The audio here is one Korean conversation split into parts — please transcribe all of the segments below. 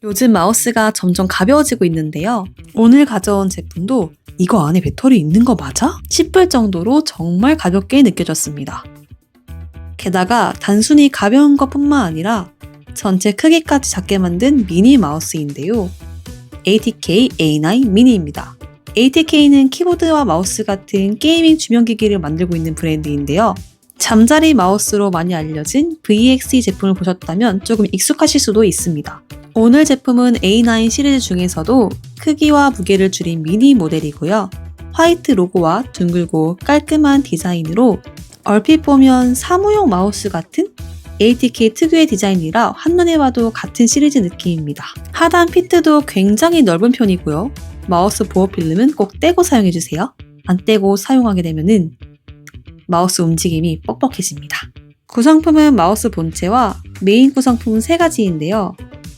요즘 마우스가 점점 가벼워지고 있는데요. 오늘 가져온 제품도 이거 안에 배터리 있는 거 맞아? 싶을 정도로 정말 가볍게 느껴졌습니다. 게다가 단순히 가벼운 것뿐만 아니라 전체 크기까지 작게 만든 미니 마우스인데요. ATK A9 미니입니다. ATK는 키보드와 마우스 같은 게이밍 주변기기를 만들고 있는 브랜드인데요. 잠자리 마우스로 많이 알려진 VXE 제품을 보셨다면 조금 익숙하실 수도 있습니다. 오늘 제품은 A9 시리즈 중에서도 크기와 무게를 줄인 미니 모델이고요. 화이트 로고와 둥글고 깔끔한 디자인으로 얼핏 보면 사무용 마우스 같은 ATK 특유의 디자인이라 한눈에 봐도 같은 시리즈 느낌입니다. 하단 피트도 굉장히 넓은 편이고요. 마우스 보호 필름은 꼭 떼고 사용해주세요. 안 떼고 사용하게 되면은 마우스 움직임이 뻑뻑해집니다. 구성품은 마우스 본체와 메인 구성품은 3가지인데요.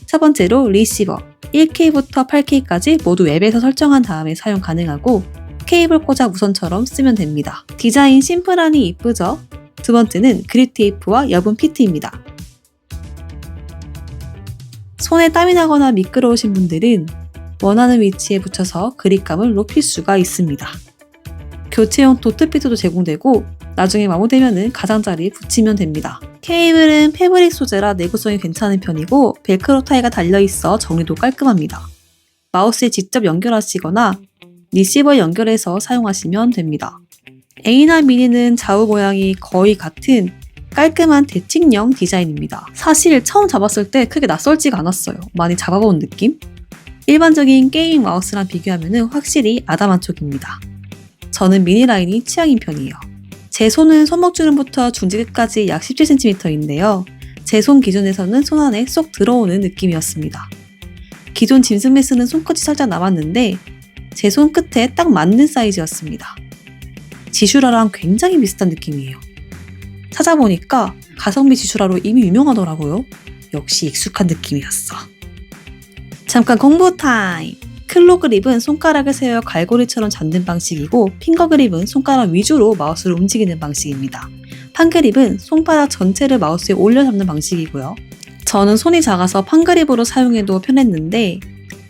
첫 번째로 리시버, 1K부터 8K까지 모두 웹에서 설정한 다음에 사용 가능하고 케이블 꽂아 무선처럼 쓰면 됩니다. 디자인 심플하니 이쁘죠? 두 번째는 그립 테이프와 여분 피트입니다. 손에 땀이 나거나 미끄러우신 분들은 원하는 위치에 붙여서 그립감을 높일 수가 있습니다. 교체용 도트 피트도 제공되고 나중에 마모되면 가장자리에 붙이면 됩니다. 케이블은 패브릭 소재라 내구성이 괜찮은 편이고 벨크로 타이가 달려있어 정리도 깔끔합니다. 마우스에 직접 연결하시거나 리시버 연결해서 사용하시면 됩니다. A9 미니는 좌우 모양이 거의 같은 깔끔한 대칭형 디자인입니다. 사실 처음 잡았을 때 크게 낯설지가 않았어요. 많이 잡아본 느낌? 일반적인 게이밍 마우스랑 비교하면 확실히 아담한 쪽입니다. 저는 미니 라인이 취향인 편이에요. 제 손은 손목주름부터 중지 끝까지 약 17cm인데요. 제 손 기준에서는 손 안에 쏙 들어오는 느낌이었습니다. 기존 짐승메스는 손끝이 살짝 남았는데 제 손 끝에 딱 맞는 사이즈였습니다. 지슈라랑 굉장히 비슷한 느낌이에요. 찾아보니까 가성비 지슈라로 이미 유명하더라고요. 역시 익숙한 느낌이었어. 잠깐 공부 타임! 클로 그립은 손가락을 세워 갈고리처럼 잡는 방식이고 핑거 그립은 손가락 위주로 마우스를 움직이는 방식입니다. 판 그립은 손바닥 전체를 마우스에 올려 잡는 방식이고요. 저는 손이 작아서 판 그립으로 사용해도 편했는데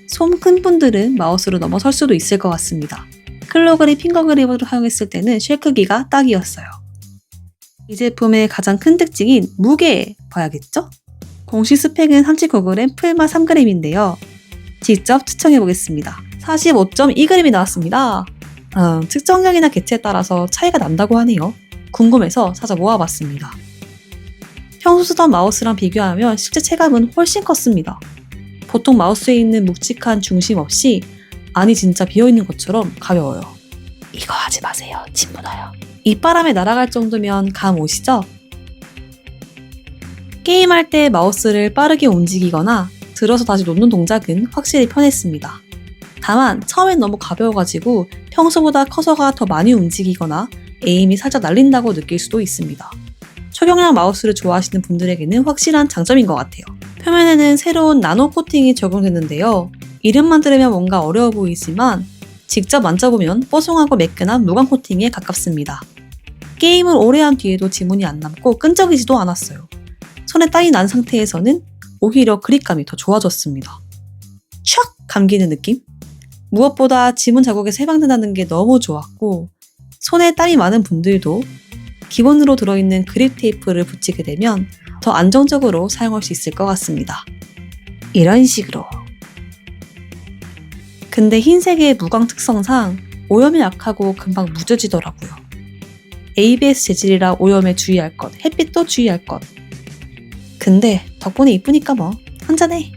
손 큰 분들은 마우스로 넘어설 수도 있을 것 같습니다. 클로 그립, 핑거 그립으로 사용했을 때는 쉘 크기가 딱이었어요. 이 제품의 가장 큰 특징인 무게 봐야겠죠? 공식 스펙은 39g 풀마 3g인데요. 직접 측정해보겠습니다. 45.2g이 나왔습니다. 측정량이나 개체에 따라서 차이가 난다고 하네요. 궁금해서 찾아 모아봤습니다. 평소 쓰던 마우스랑 비교하면 실제 체감은 훨씬 컸습니다. 보통 마우스에 있는 묵직한 중심 없이 안이 진짜 비어있는 것처럼 가벼워요. 이거 하지 마세요. 침 묻어요. 입바람에 날아갈 정도면 감 오시죠? 게임할 때 마우스를 빠르게 움직이거나 들어서 다시 놓는 동작은 확실히 편했습니다. 다만 처음엔 너무 가벼워가지고 평소보다 커서가 더 많이 움직이거나 에임이 살짝 날린다고 느낄 수도 있습니다. 초경량 마우스를 좋아하시는 분들에게는 확실한 장점인 것 같아요. 표면에는 새로운 나노 코팅이 적용됐는데요. 이름만 들으면 뭔가 어려워 보이지만 직접 만져보면 뽀송하고 매끈한 무광 코팅에 가깝습니다. 게임을 오래 한 뒤에도 지문이 안 남고 끈적이지도 않았어요. 손에 땀이 난 상태에서는 오히려 그립감이 더 좋아졌습니다. 촥! 감기는 느낌? 무엇보다 지문 자국에서 해방된다는 게 너무 좋았고 손에 땀이 많은 분들도 기본으로 들어있는 그립 테이프를 붙이게 되면 더 안정적으로 사용할 수 있을 것 같습니다. 이런 식으로. 근데 흰색의 무광 특성상 오염이 약하고 금방 무뎌지더라고요. ABS 재질이라 오염에 주의할 것, 햇빛도 주의할 것. 근데 덕분에 이쁘니까 뭐 한잔해.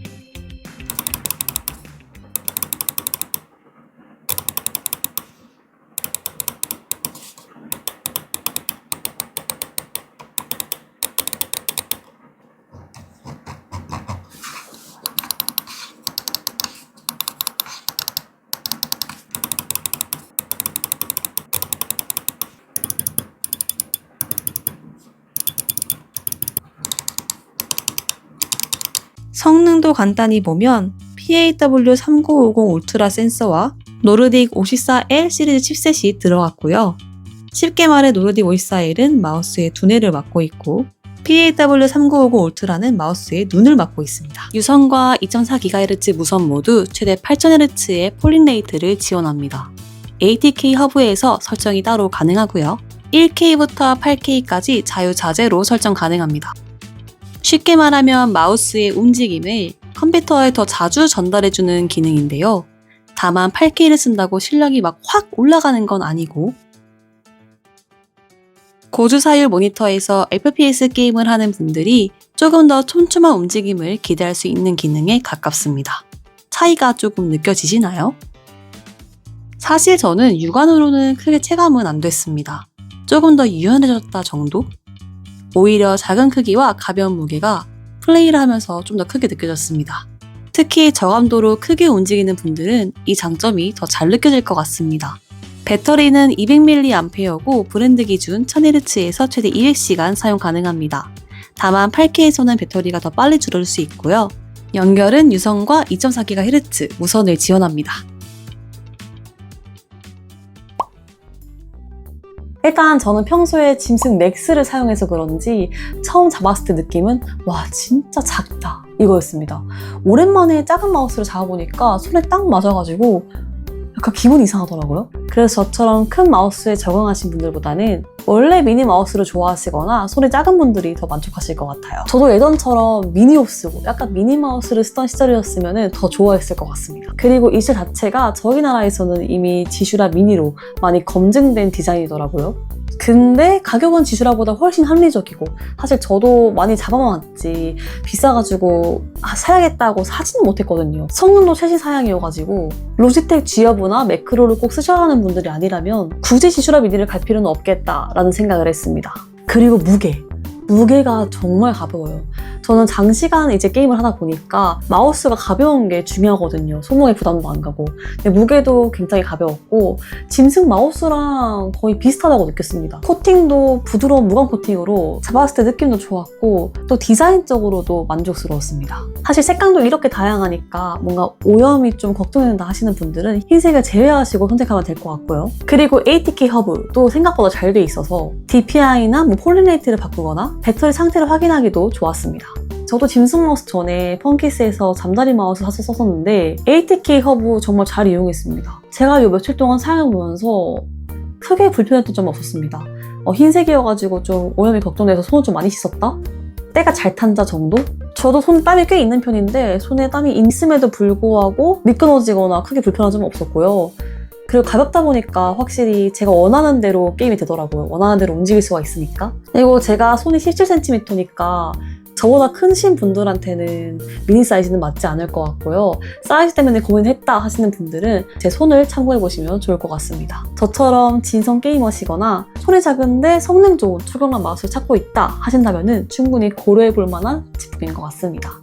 성능도 간단히 보면 PAW3950 울트라 센서와 노르딕 544L 시리즈 칩셋이 들어갔고요. 쉽게 말해 노르딕 544L은 마우스의 두뇌를 맡고 있고 PAW3950 울트라는 마우스에 눈을 맡고 있습니다. 유선과 2.4GHz 무선 모두 최대 8000Hz의 폴링 레이트를 지원합니다. ATK 허브에서 설정이 따로 가능하고요. 1K부터 8K까지 자유자재로 설정 가능합니다. 쉽게 말하면 마우스의 움직임을 컴퓨터에 더 자주 전달해주는 기능인데요. 다만 8K를 쓴다고 실력이 막 확 올라가는 건 아니고, 고주사율 모니터에서 FPS 게임을 하는 분들이 조금 더 촘촘한 움직임을 기대할 수 있는 기능에 가깝습니다. 차이가 조금 느껴지시나요? 사실 저는 육안으로는 크게 체감은 안 됐습니다. 조금 더 유연해졌다 정도? 오히려 작은 크기와 가벼운 무게가 플레이를 하면서 좀 더 크게 느껴졌습니다. 특히 저감도로 크게 움직이는 분들은 이 장점이 더 잘 느껴질 것 같습니다. 배터리는 200mAh고 브랜드 기준 1000Hz에서 최대 200시간 사용 가능합니다. 다만 8K에서는 배터리가 더 빨리 줄어들 수 있고요. 연결은 유선과 2.4GHz 무선을 지원합니다. 일단 저는 평소에 짐승 맥스를 사용해서 그런지 처음 잡았을 때 느낌은 와 진짜 작다 이거였습니다. 오랜만에 작은 마우스를 잡아보니까 손에 딱 맞아가지고 약간 기분이 이상하더라고요. 그래서 저처럼 큰 마우스에 적응하신 분들보다는 원래 미니 마우스를 좋아하시거나 손이 작은 분들이 더 만족하실 것 같아요. 저도 예전처럼 미니옷 쓰고 약간 미니 마우스를 쓰던 시절이었으면 더 좋아했을 것 같습니다. 그리고 이 실 자체가 저희 나라에서는 이미 지슈라 미니로 많이 검증된 디자인이더라고요. 근데 가격은 지슈라보다 훨씬 합리적이고, 사실 저도 많이 잡아봤지 비싸가지고 사야겠다고 사지는 못했거든요. 성능도 최신 사양이어가지고 로지텍 G허브나 매크로를 꼭 쓰셔야 하는 분들이 아니라면 굳이 지슈라 미니를 갈 필요는 없겠다라는 생각을 했습니다. 그리고 무게가 정말 가벼워요. 저는 장시간 이제 게임을 하다 보니까 마우스가 가벼운 게 중요하거든요. 손목에 부담도 안 가고. 근데 무게도 굉장히 가벼웠고 짐승 마우스랑 거의 비슷하다고 느꼈습니다. 코팅도 부드러운 무광 코팅으로 잡았을 때 느낌도 좋았고 또 디자인적으로도 만족스러웠습니다. 사실 색감도 이렇게 다양하니까 뭔가 오염이 좀 걱정된다 하시는 분들은 흰색을 제외하시고 선택하면 될 것 같고요. 그리고 ATK 허브도 생각보다 잘 돼 있어서 DPI나 폴링 레이트를 바꾸거나 배터리 상태를 확인하기도 좋았습니다. 저도 짐승 마우스 전에 펑키스에서 잠자리 마우스 사서 썼었는데 ATK 허브 정말 잘 이용했습니다. 제가 이 며칠 동안 사용해보면서 크게 불편했던 점은 없었습니다. 흰색이어가지고 좀 오염이 걱정돼서 손을 좀 많이 씻었다? 때가 잘 탄다 정도? 저도 손에 땀이 꽤 있는 편인데 손에 땀이 있음에도 불구하고 미끄러지거나 크게 불편한 점은 없었고요. 그리고 가볍다 보니까 확실히 제가 원하는 대로 게임이 되더라고요. 원하는 대로 움직일 수가 있으니까. 그리고 제가 손이 17cm니까 저보다 크신 분들한테는 미니 사이즈는 맞지 않을 것 같고요. 사이즈 때문에 고민했다 하시는 분들은 제 손을 참고해보시면 좋을 것 같습니다. 저처럼 진성 게이머시거나 손이 작은데 성능 좋은 초경란 마우스를 찾고 있다 하신다면 충분히 고려해볼 만한 제품인 것 같습니다.